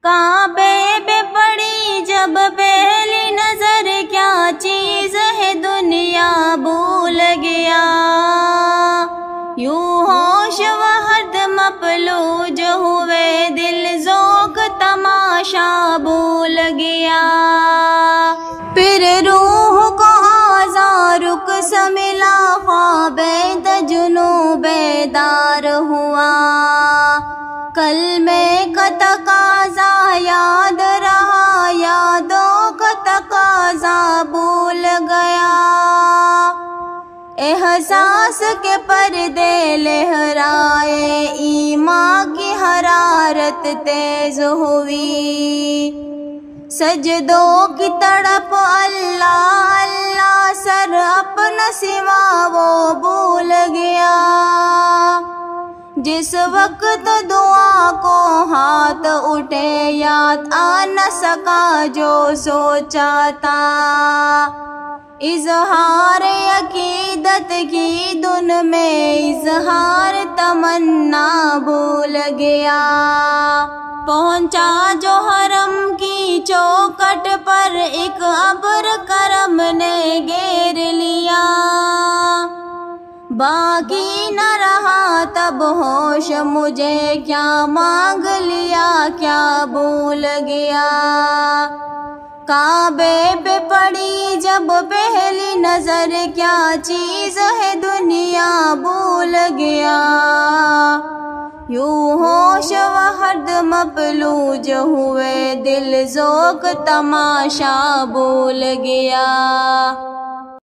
کعبے پہ پڑی جب پہلی نظر، کیا چیز ہے دنیا بھول گیا، یوں ہوش و حد مفلوج ہوئے، دل ذوق تماشا بھول گیا، پھر روح کو آزارک سملا، خواب تجنو بیدار ہوا، کلمے کا تقاضا یاد رہا، یادوں کا تقاضا بھول گیا، احساس کے پردے لہرائے، ایمان کی حرارت تیز ہوئی، سجدوں کی تڑپ اللہ اللہ، سر اپنا سوا وہ بھول گیا، جس وقت دعا کو ہاتھ اٹھے یاد آ نہ سکا جو سوچا تھا، اظہار عقیدت کی دن میں اظہار تمنا بھول گیا، پہنچا جو حرم کی چوکھٹ پر، ایک ابر کرم نے گھیر لیا، باقی نہ رہا تب ہوش مجھے، کیا مانگ لیا کیا بھول گیا، کعبے پہ پڑی جب پہلی نظر، کیا چیز ہے دنیا بھول گیا، یوں ہوش و حد مفلوج ہوئے، دل ذوق تماشا بھول گیا۔